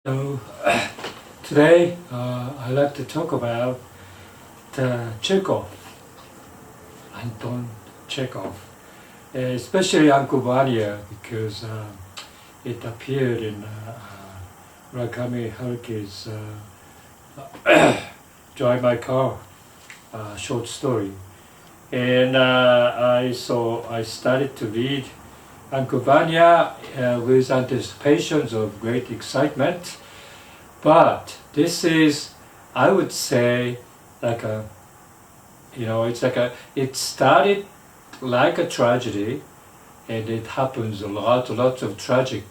So today I'd like to talk about Chekhov, Anton Chekhov, especially Uncle Vanya because it appeared in Murakami Haruki's Drive My Car short story. And I started to read Uncle Vanya with anticipations of great excitement. But this is, I would say, like it started like a tragedy, and it happens lots of tragic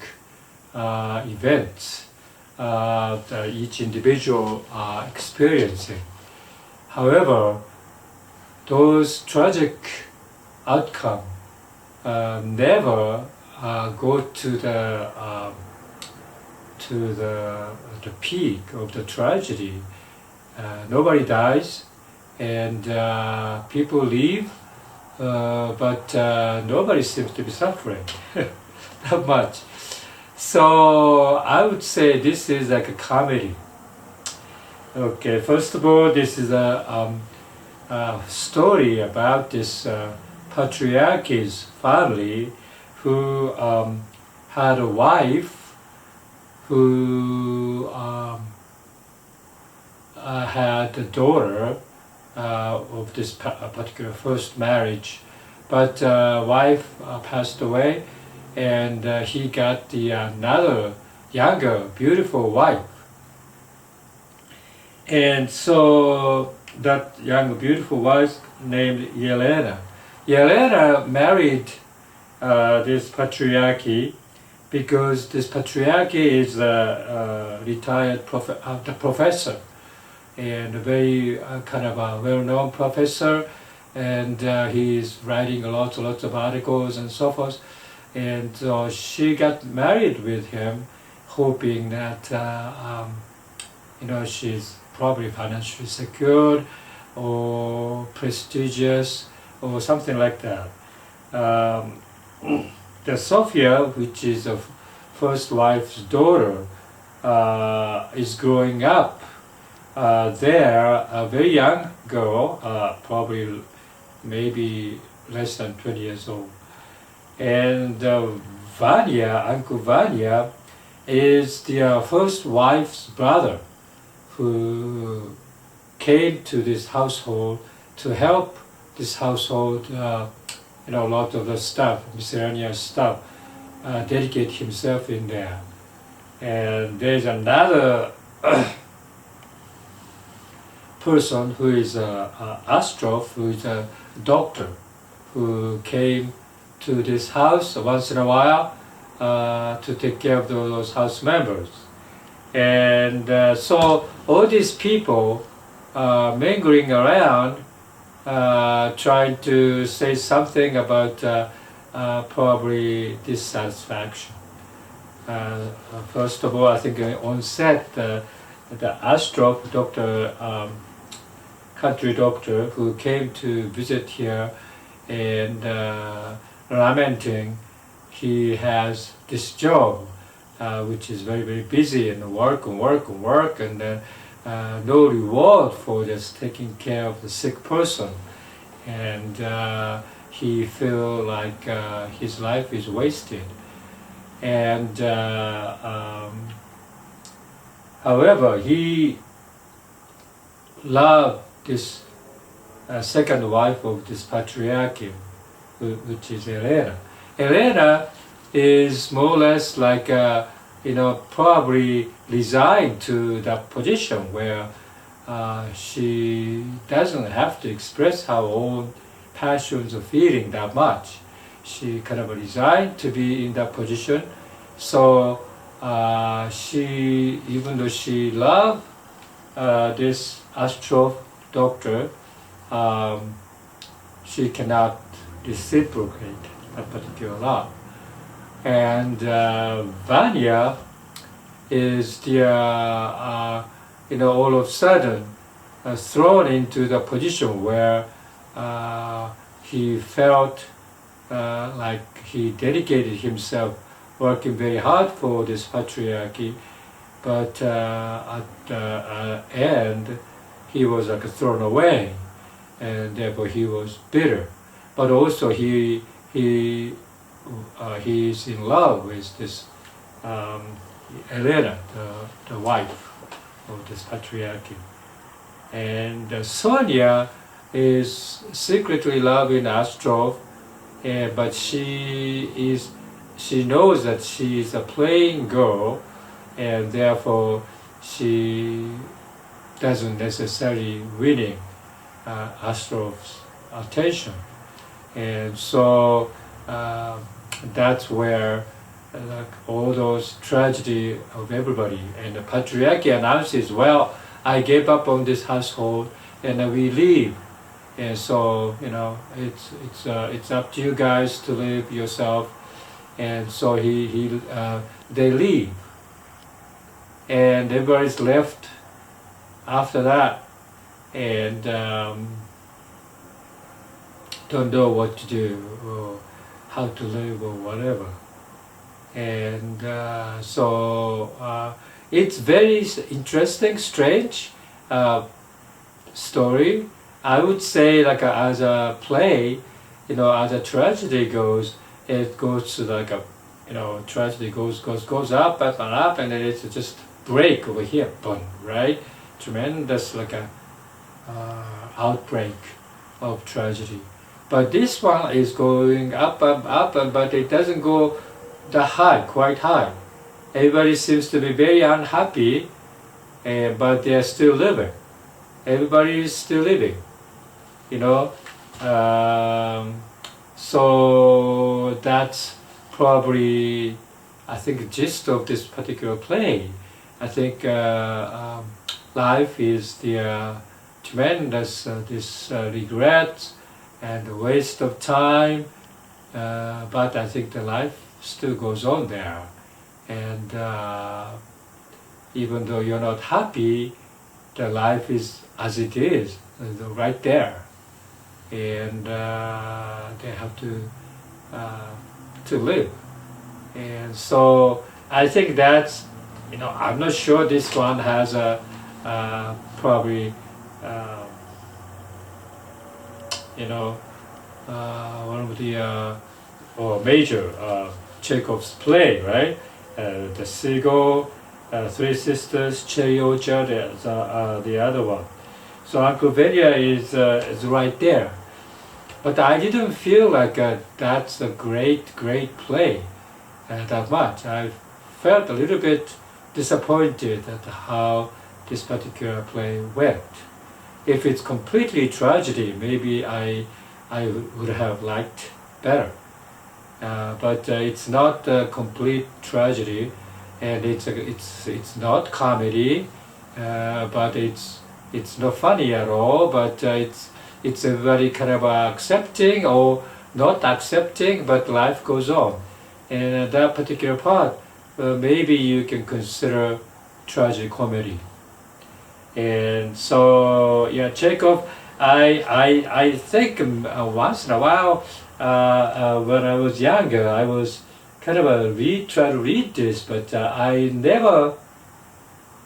events that each individual are experiencing. However, those tragic outcomes never go to the peak of the tragedy. Nobody dies, and people leave, but nobody seems to be suffering that much. So I would say this is like a comedy. Okay, first of all, this is a story about this patriarch's family who had a wife who had a daughter of this particular first marriage, but wife passed away, and he got another younger, beautiful wife. And so that young, beautiful wife named Yelena. Yelena married this patriarchy because this patriarchy is a retired professor, and a very kind of a well-known professor, and he is writing lots of articles and so forth. And so she got married with him, hoping that she's probably financially secured or prestigious or something like that. The Sophia, which is the first wife's daughter, is growing up there, a very young girl, probably maybe less than 20 years old. And Vanya, Uncle Vanya, is the first wife's brother who came to this household to help this household, a lot of the stuff, miscellaneous stuff, dedicate himself in there. And there's another person who is Astrov, who is a doctor, who came to this house once in a while to take care of those house members. And so all these people mingling around, trying to say something about probably dissatisfaction. First of all, I think on set, the Astrov doctor, country doctor, who came to visit here and lamenting he has this job, which is very busy and work, and then no reward for just taking care of the sick person, and he feel like his life is wasted. And however, he loved this second wife of this patriarchy, which is Elena. Elena is more or less like probably resigned to that position where she doesn't have to express her own passions or feeling that much. She kind of resigned to be in that position. So she, even though she loved this Astrov doctor, she cannot reciprocate that particular love. And Vanya is the all of a sudden thrown into the position where he felt like he dedicated himself working very hard for this patriarchy, but at the end he was like thrown away, and therefore he was bitter. But also he is in love with this Elena, the wife of this patriarchy. And Sonia is secretly loving Astrov, but she knows that she is a playing girl, and therefore she doesn't necessarily winning Astrov's attention. And so that's where like all those tragedy of everybody, and the patriarchy announces, well, I gave up on this household and we leave. And so it's up to you guys to live yourself. And so they leave, and everybody's left after that, and don't know what to do or how to live or whatever. And so it's very interesting, strange story. I would say, like as a play, as a tragedy goes, it goes to like a, tragedy goes up and up, and then it's just break over here, boom, right? Tremendous like a outbreak of tragedy. But this one is going up, but it doesn't go that high, quite high. Everybody seems to be very unhappy, but they are still living. Everybody is still living, So that's probably, I think, the gist of this particular play. I think life is the tremendous regret and the waste of time, but I think the life still goes on there. And even though you're not happy, the life is as it is, right there. And they have to live. And so I think that's, I'm not sure this one has a probably one of the or major Chekhov's play, right? The Seagull, Three Sisters, Cherry Orchard, the other one. So Uncle Vanya is right there. But I didn't feel like that's a great play that much. I felt a little bit disappointed at how this particular play went. If it's completely tragedy, maybe I would have liked better. But it's not a complete tragedy, and it's not comedy, but it's not funny at all. But it's a very kind of accepting or not accepting, but life goes on. And that particular part, maybe you can consider tragicomedy. And so, yeah, Chekhov, I think once in a while, when I was younger, I was kind of try to read this, but I never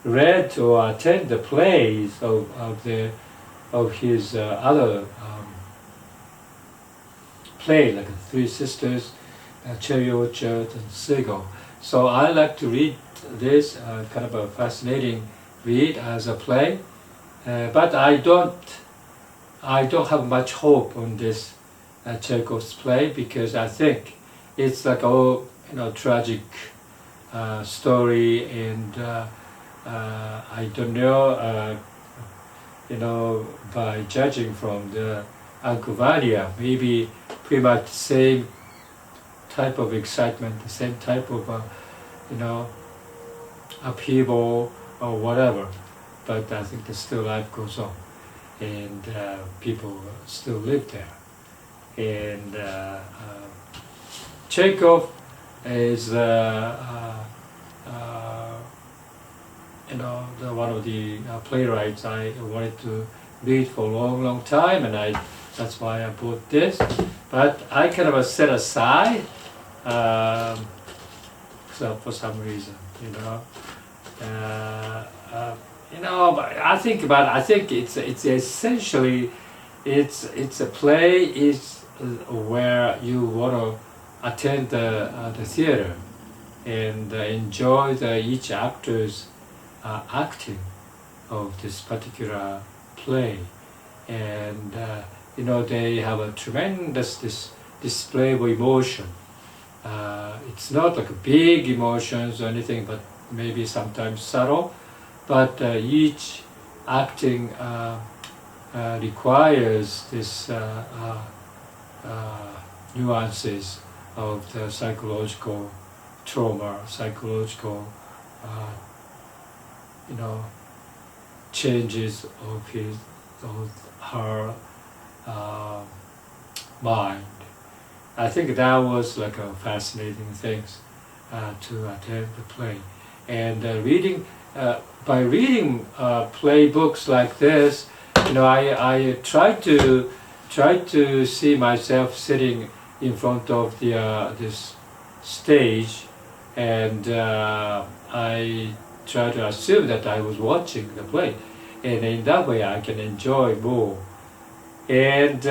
read or attend the plays of his other play, like Three Sisters, Cherry Orchard, and Seagull. So I like to read this kind of a fascinating read as a play, but I don't have much hope on this Chekhov's play, because I think it's like tragic story, and I don't know, by judging from the Uncle Vanya, maybe pretty much the same type of excitement, the same type of upheaval or whatever, but I think still life goes on, and people still live there. And Chekhov is one of the playwrights I wanted to read for a long time, and that's why I bought this. But I kind of set aside, so for some reason, But I think it's essentially it's a play is where you want to attend the theater and enjoy each actor's acting of this particular play, and they have a tremendous display of emotion. It's not like big emotions or anything, but maybe sometimes subtle. But each acting requires this nuances of the psychological trauma, psychological, changes of her mind. I think that was like a fascinating thing to attend the play, and by reading play books like this, I try to see myself sitting in front of this stage, and I try to assume that I was watching the play, and in that way I can enjoy more. And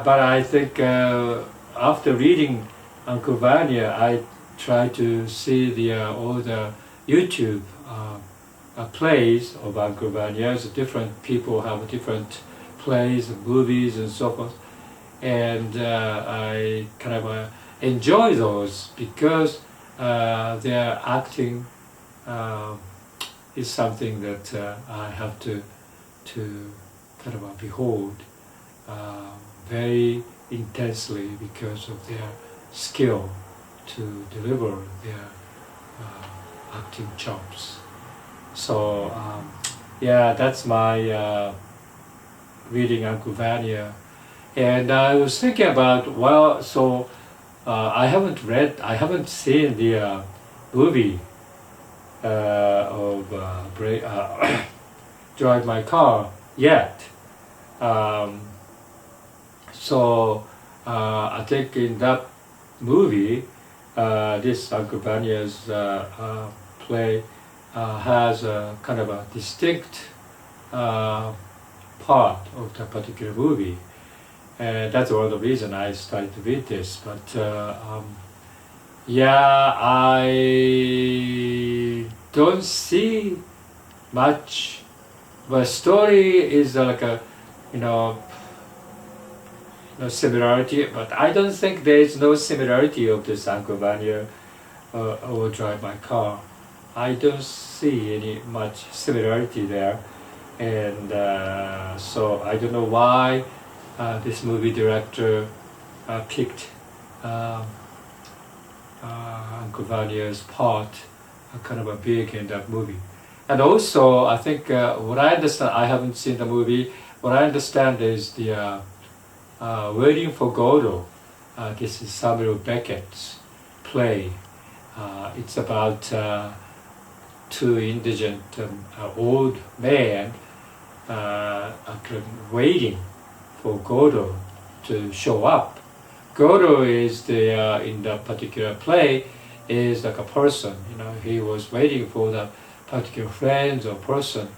but I think after reading Uncle Vanya, I try to see all the YouTube plays of Uncle Vanya's. Different people have different plays and movies and so forth, and I kind of enjoy those because their acting is something that I have to kind of behold very intensely because of their skill to deliver their acting chops. So that's my reading Uncle Vanya, and I was thinking about I haven't seen the movie of Drive My Car yet. I think in that movie, this Uncle Vanya's play has a kind of a distinct part of the particular movie. And that's one of the reasons I started to read this. But I don't see much. The story is like a, similarity, but I don't think there is no similarity of this Uncle Vanya or Drive My Car. I don't see any much similarity there, and so I don't know why this movie director picked Uncle Vanya's part kind of a big in that movie. And also, I think what I understand, I haven't seen the movie. What I understand is the Waiting for Godot. This is Samuel Beckett's play. It's about two indigent old men waiting for Godot to show up. Godot is in the particular play is like a person. He was waiting for the particular friend or person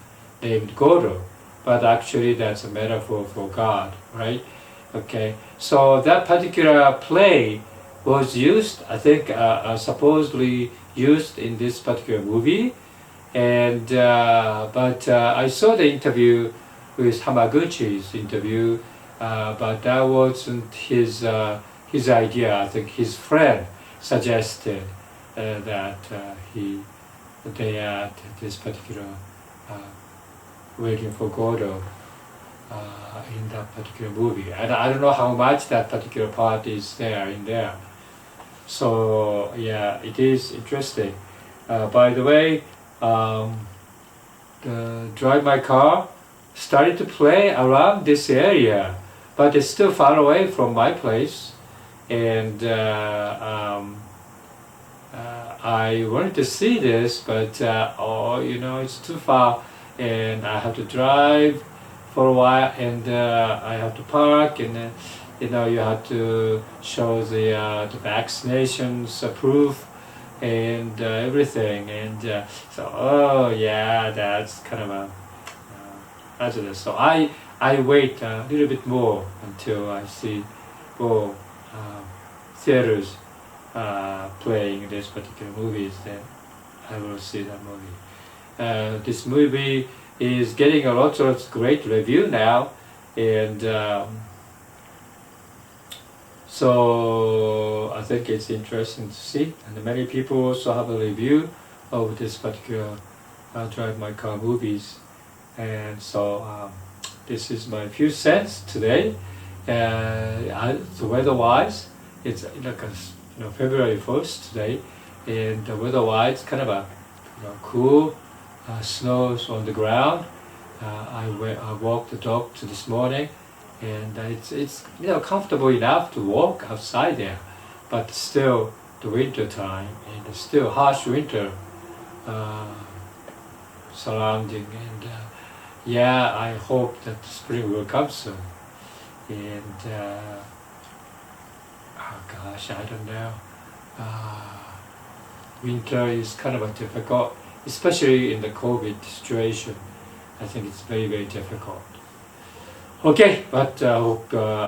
named Godot, but actually that's a metaphor for God, right? Okay, so that particular play was used, I think, supposedly used in this particular movie, and but I saw the interview with Hamaguchi's interview, but that wasn't his idea. I think his friend suggested that they add this particular Waiting for Godot in that particular movie. And I don't know how much that particular part is in there. So it is interesting. By the way, the Drive My Car started to play around this area, but it's still far away from my place, and I wanted to see this, but it's too far, and I have to drive for a while, and I have to park, and then you have to show the vaccinations proof and everything, and so oh yeah, that's kind of a hazardous. So I wait a little bit more until I see more theaters playing this particular movies. Then I will see that movie. This movie is getting a lot of great review now, and so I think it's interesting to see. And many people also have a review of this particular Drive My Car movies. And so this is my few cents today. The weather-wise, it's like February 1st today, and the weather-wise, kind of a cool, snows on the ground. I walked the dog to this morning, and it's comfortable enough to walk outside there, but still the winter time and still harsh winter surrounding, and yeah, I hope that spring will come soon. And oh gosh, I don't know. Winter is kind of a difficult, especially in the COVID situation. I think it's very, very difficult. Okay, but I hope